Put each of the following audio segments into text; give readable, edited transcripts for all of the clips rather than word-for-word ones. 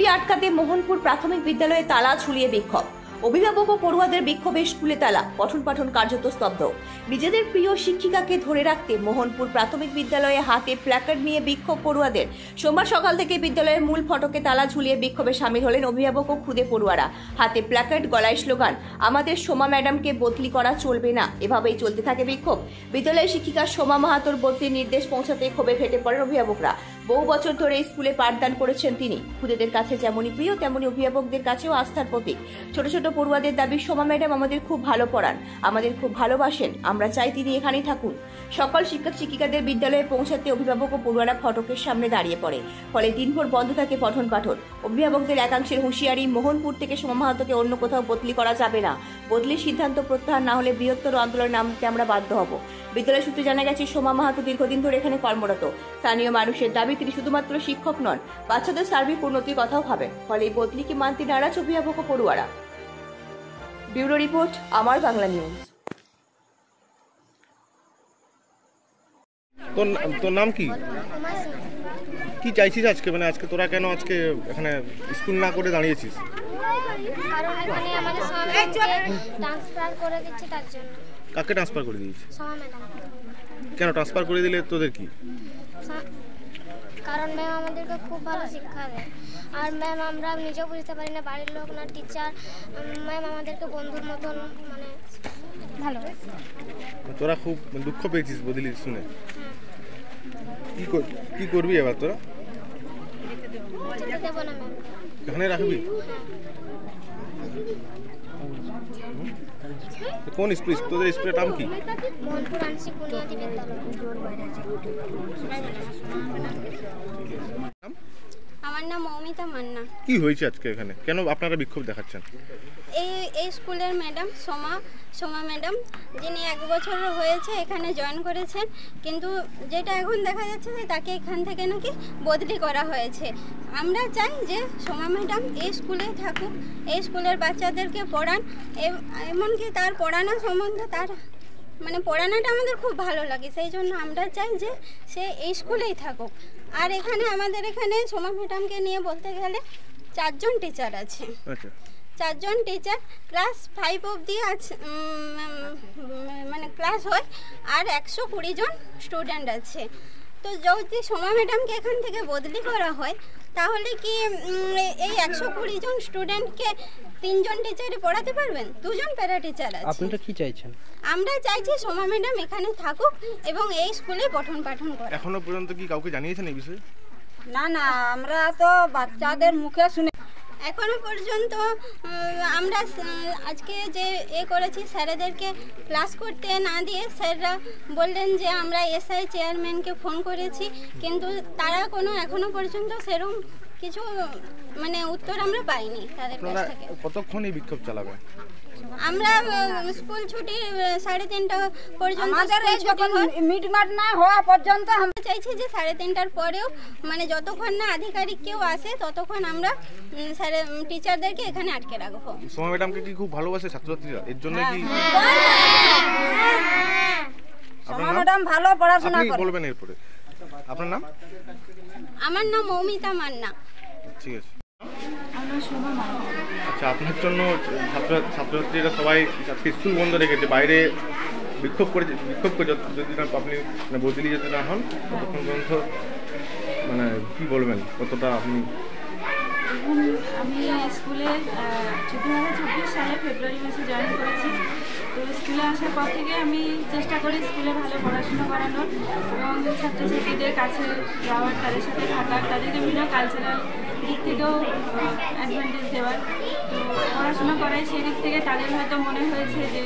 বদলি আটকাতে মোহনপুর প্রাথমিক বিদ্যালয়ে তালা ঝুলিয়ে বিক্ষোভ। অভিভাবক ও পড়ুয়াদের বিক্ষোভে স্কুলে তালা, পঠন পাঠন কার্যত স্তব্ধ। নিজেদের প্রিয় শিক্ষিকাকে ধরে রাখতে মোহনপুর প্রাথমিক বিদ্যালয়ে হাতে প্ল্যাকার্ড নিয়ে বিক্ষোভ পড়ুয়াদের। সোমবার সকাল থেকে বিদ্যালয়ের মূল ফটকে তালা ঝুলিয়ে বিক্ষোভে সামিল হলেন অভিভাবক ও খুদে পড়ুয়ারা। হাতে প্ল্যাকার্ড, গলায় স্লোগান, আমাদের সোমা ম্যাডামকে বদলি করা চলবে না। এভাবেই চলতে থাকে বিক্ষোভ। বিদ্যালয়ের শিক্ষিকা সোমা মাহাতোর বদলির নির্দেশ পৌঁছাতে ক্ষোভে ফেটে পড়েন অভিভাবকরা। বহু বছর ধরে স্কুলে পাঠদান করেছেন তিনি। খুদেদের কাছে যেমনই প্রিয়, তেমনি অভিভাবকদের কাছেও আস্থার প্রতীক। ছোট ছোট পড়ুয়াদের দাবি, সোমা ম্যাডাম আমাদের খুব ভালো পড়ান, আমাদের খুব ভালোবাসেন, আমরা চাই তিনি এখানেই থাকুন। সকল শিক্ষক শিক্ষিকাদের বিদ্যালয়ে পৌঁছাতে অভিভাবক ও পড়ুয়ারা ফটকের সামনে দাঁড়িয়ে পড়ে। ফলে দিনভর বন্ধ থাকে পঠন পাঠন। অভিভাবকদের একাংশের হুঁশিয়ারি, মোহনপুর থেকে সোমা মাহাতোকে অন্য কোথাও বদলি করা যাবে না। বদলির সিদ্ধান্ত প্রত্যাহার না হলে বৃহত্তর আন্দোলনে নামতে আমরা বাধ্য হব। বিদ্যালয় সূত্রে জানা গেছে, সোমা মাহাতো দীর্ঘদিন ধরে এখানে কর্মরত। স্থানীয় মানুষের দাবি, তিনি শুধুমাত্র শিক্ষক নন, বাচ্চাদের সার্বিক উন্নতির কথাও ভাবেন। ফলে এই বদলিকে মানতে নারাজ অভিভাবক ও পড়ুয়ারা। ব্যুরো রিপোর্ট, আমার বাংলা নিউজ। তোর নাম কি? কি চাইছিস আজকে? মানে আজকে তোরা কেন আজকে এখানে স্কুল না করে দাঁড়িয়েছিস? কারণ এখানে আমাদের সোমা ম্যাডামকে ট্রান্সফার করে দিচ্ছে, তার জন্য। কাকে ট্রান্সফার করে দিয়েছে? সোমা ম্যাডাম। কেন ট্রান্সফার করে দিলে তোদের কি? কারণ ম্যাম আমাদেরকে খুব ভালো শিক্ষা দেয়। আর ম্যাম আমরা নিজেও বুঝতে পারি না, বাড়ির লোক না টিচার, ম্যাম আমাদেরকে বন্ধুর মতন মানে ভালো। তোরা খুব দুঃখ পেয়েছিস বদলি শুনে? কি করবি এবার তোরা? দেব না ম্যাম, এখানে রাখবি? কোন স্কুল? তোদের স্কুলের নাম কি? মোহনপুর আংশিক বুনিয়াদী বিদ্যালয়। আমার নাম মৌমিতা মান্না। কি হয়েছে আজকে এখানে? কেন আপনারা বিক্ষোভ দেখাচ্ছেন? এই স্কুলের ম্যাডাম সোমা ম্যাডাম, যিনি 1 বছর হয়েছে এখানে জয়েন করেছেন, কিন্তু যেটা এখন দেখা যাচ্ছে যে তাকে এখান থেকে নাকি বদলি করা হয়েছে। আমরা চাই যে সোমা ম্যাডাম এই স্কুলে থাকুক, এই স্কুলের বাচ্চাদেরকে পড়ান, এমনকি তার পড়ানো সম্বন্ধে তার মানে পড়ানোটা আমাদের খুব ভালো লাগে। সেই জন্য আমরা চাই যে সে এই স্কুলেই থাকুক। আর এখানে আমাদের এখানে সোমা ম্যাডামকে নিয়ে বলতে গেলে 4 জন টিচার আছে। আচ্ছা, 4 জন টিচার ক্লাস 5 অবধি আছে, মানে ক্লাস হয়, আর 120 জন স্টুডেন্ট আছে। তো যদি সোমা ম্যাডামকে এখান থেকে বদলি করা হয়, তাহলে কি এই 120 জন স্টুডেন্টকে 3 জন টিচারই পড়াতে পারবেন? 2 জন প্যারা টিচার আছে। আপনারা কি চাইছেন? আমরা চাইছি সোমা ম্যাডাম এখানে থাকুক এবং এই স্কুলে পঠন পাঠন করে। এখনো পর্যন্ত কি কাউকে জানিয়েছেন এই বিষয়ে? না, আমরা তো বাচ্চাদের মুখে শুনে এখনো পর্যন্ত আমরা আজকে যে করেছি, স্যারেদেরকে ক্লাস করতে না দিয়ে স্যাররা বললেন যে আমরা এসআই চেয়ারম্যানকে ফোন করেছি, কিন্তু তারা কোনো এখনো পর্যন্ত সেরকম কিছু মানে উত্তর আমরা পাইনি তাদের কাছ থেকে। কতক্ষণ এই বিক্ষোভ চালাবে? আমরা স্কুল ছুটি 3:30টা পর্যন্ত, আমাদের এই যখন মিটমাট না হওয়া পর্যন্ত আমরা চাইছি যে 3:30টার পরেও মানে যতক্ষণ না আধিকারিক কেউ আসে ততক্ষণ আমরা স্যার টিচারদেরকে এখানে আটকে রাখবো। সোমা ম্যাডামকে কি খুব ভালোবাসে ছাত্রছাত্রীরা? এর জন্য কি সোমা ম্যাডাম ভালো পড়াশোনা করে? আপনি বলবেন এরপরে। আপনার নাম? আমার নাম মৌমিতা মান্না। ঠিক আছে। আচ্ছা, আপনার জন্য ছাত্রছাত্রীরা সবাই আজকে স্কুল বন্ধ রেখেছে, বাইরে বিক্ষোভ করে যদি না আপনি বদলি যদি না হন ততক্ষণ পর্যন্ত মানে কি বলবেন? কতটা আপনি? আমি স্কুলে 2024 সালে ফেব্রুয়ারি মাসে জয়েন করেছি। তো স্কুলে আসার পর থেকে আমি চেষ্টা করি স্কুলে ভালো পড়াশোনা করানোর এবং ছাত্রছাত্রীদের কাছে যাওয়ার, তাদের সাথে থাকার, তাদের বিভিন্ন কালচারাল দিক থেকেও অ্যাডভান্টেজ দেওয়ার। তো পড়াশোনা করাই, সেই দিক থেকে তাদের হয়তো মনে হয়েছে যে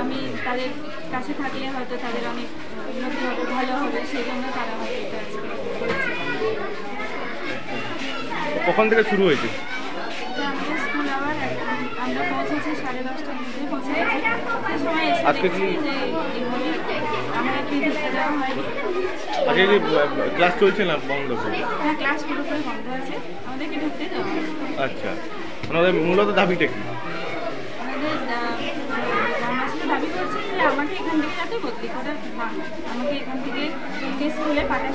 আমি তাদের কাছে থাকলে হয়তো তাদের অনেক উন্নতি হবে, ভালো হবে, সেই জন্য তারা হয়তো এটা করেছে। কখন থেকে শুরু হয়েছে? আমাদের স্কুল আবার আমরা পৌঁছেছি 10:30টার মধ্যে পৌঁছে গেছি। সেই সময় এসে দেখছি যে আমাদেরকে ঢুকতে দেওয়া হয়নি। আগে কি ক্লাস চলছে না বন্ধ? হ্যাঁ, ক্লাস পুরোপুরি বন্ধ আছে, আমাদেরকে ঢুকতে দেওয়া হয়নি। আচ্ছা, আমাদের মূলত দাবিটা কি? আমাদের গ্রামবাসীরা দাবি করছে যে আমাকে এখান থেকে বদলি করা, আমাকে এখান থেকে স্কুলে 85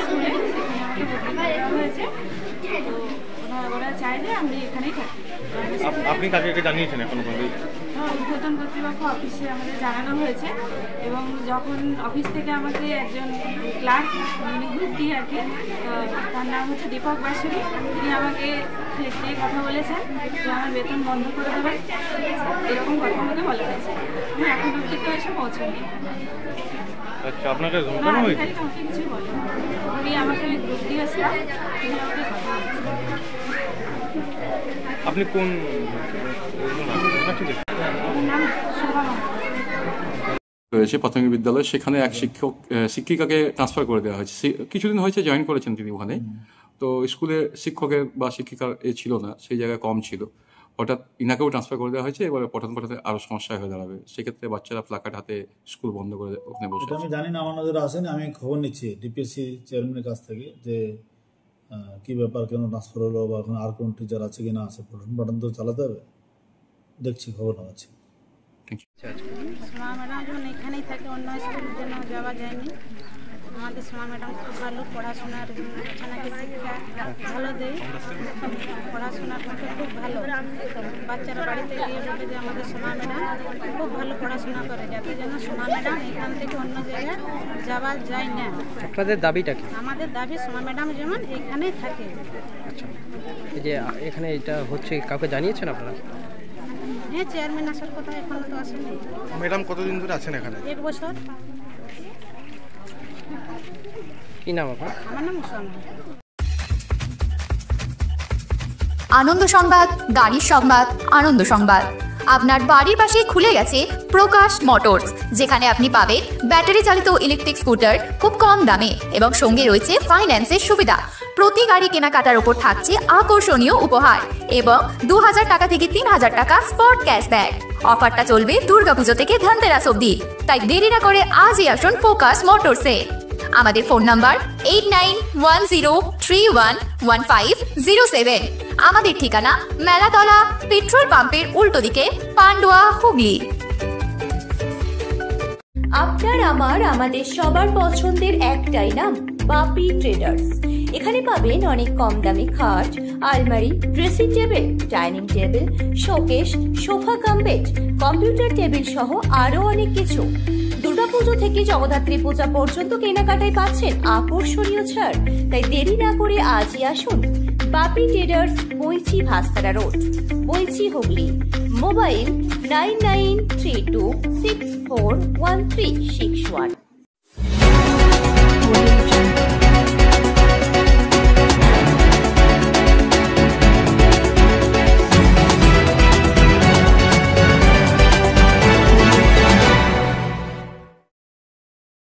স্কুলে সেখানে আমাকে বদলি করা হয়েছে। তো ওরা চায় যে আমি এখানেই থাকি। আপনি কাকে জানিয়েছেন এখনো পর্যন্ত? ঊর্ধ্বতন কর্তৃপক্ষ অফিসে আমাদের জানানো হয়েছে এবং যখন অফিস থেকে আমাকে একজন ক্লার্ক মানে গ্রুপ ডি আর কি, তার নাম হচ্ছে দীপক বাসুরি, তিনি আমাকে দিয়ে কথা বলেছেন যে আমার বেতন বন্ধ করে দেবেন, এরকম কথা আমাকে বলা হয়েছে। এখন অব্দি তো এসে পৌঁছায়নি। আচ্ছা, আপনাকে ধমকানো হয়েছে? আমাকে কিছু বলেন, উনি আমাকে ওই গ্রুপ দিয়েছিলাম, তিনি আমাকে কথা বলেছেন। আপনি কোন রয়েছে প্রাথমিক বিদ্যালয়, সেখানে এক শিক্ষিকাকে ট্রান্সফার করে দেওয়া হয়েছে। কিছুদিন হয়েছে জয়েন করেছেন তিনি ওখানে। তো স্কুলে শিক্ষকের বা শিক্ষিকার ছিল না, সেই জায়গায় কম ছিল, হঠাৎ ইনাকেও ট্রান্সফার করে দেওয়া হয়েছে। এবারে পঠন পাঠাতে আরও সমস্যা হয়ে দাঁড়াবে, সেক্ষেত্রে বাচ্চারা প্লাকার্ড হাতে স্কুল বন্ধ করে ওখানে বসে। আমি জানি না, আমার নজরে আসেনি। আমি খবর নিচ্ছি ডিপিএসসি চেয়ারম্যানের কাছ থেকে যে কি ব্যাপার, কেন ট্রান্সফার হলো, বা এখন আর কোন টিচার আছে কি না আছে, পঠন পাঠন তো চালাতে হবে। দেখছি, খবর নেওয়াচ্ছি। সোমা ম্যাডাম যখন এখানেই থাকে, অন্য স্কুলের জন্য যাওয়া যায়নি। আমাদের সোমা ম্যাডাম খুব ভালো, পড়াশোনার বাচ্চাকে শিক্ষা ভালো দেয়, পড়াশোনার পক্ষে খুব ভালো। বাচ্চারা বাড়িতে গিয়ে বলে যে আমাদের সোমা ম্যাডাম খুব ভালো পড়াশোনা করে, যাতে যেন সোমা ম্যাডাম এখান থেকে অন্য জায়গায় যাওয়া যায় না। আপনাদের দাবিটা কি? আমাদের দাবি সোমা ম্যাডাম যেমন এখানেই থাকে। আচ্ছা, এই যে এখানে এটা হচ্ছে, কাউকে জানিয়েছেন আপনারা? হ্যাঁ, চেয়ারম্যান আসার কথা, এখনো তো আসেনি। ম্যাডাম কতদিন ধরে আছেন এখানে? 1 বছর। কি নাম আপনার? আমার নাম সোমা। আনন্দ সংবাদ, গাড়ির সংবাদ, আনন্দ সংবাদ। আপনার বাড়ির পাশে খুলে গেছে প্রকাশ মোটরস, যেখানে আপনি পাবেন ব্যাটারি চালিত ইলেকট্রিক স্কুটার খুব কম দামে এবং সঙ্গে রয়েছে ফাইন্যান্সের সুবিধা। প্রতি গাড়ি কেনাকাটার উপর থাকছে আকর্ষণীয় উপহার এবং 2000 টাকা থেকে 3000 টাকা স্পট ক্যাশব্যাক। অফারটা চলবে দুর্গাপুজো থেকে ধনতেরাস অবধি, তাই দেরি না করে আজই আসুন প্রকাশ মোটরসে। আমাদের ফোন নাম্বার 8910311507। আমাদের ঠিকানা মেলাতলা, পেট্রোল পাম্পের উল্টো দিকে, পান্ডুয়া, হুগলি। আপনার আমাদের সবার পছন্দের একটাই নাম, বাপি ট্রেডার্স। এখানে পাবেন অনেক কম দামে খাট, আলমারি, dressing table, dining table, showcase, sofa cum bed, computer table সহ আরো অনেক কিছু। দুর্গাপুজো থেকে জগদ্ধাত্রী পূজা পর্যন্ত কেনাকাটায় পাচ্ছেন আকর্ষণীয় ছাড়, তাই দেরি না করে আজই আসুন বাপি traders, Boinchi, ভাস্তারা road, Boinchi, Hooghly. Mobile 9932641361।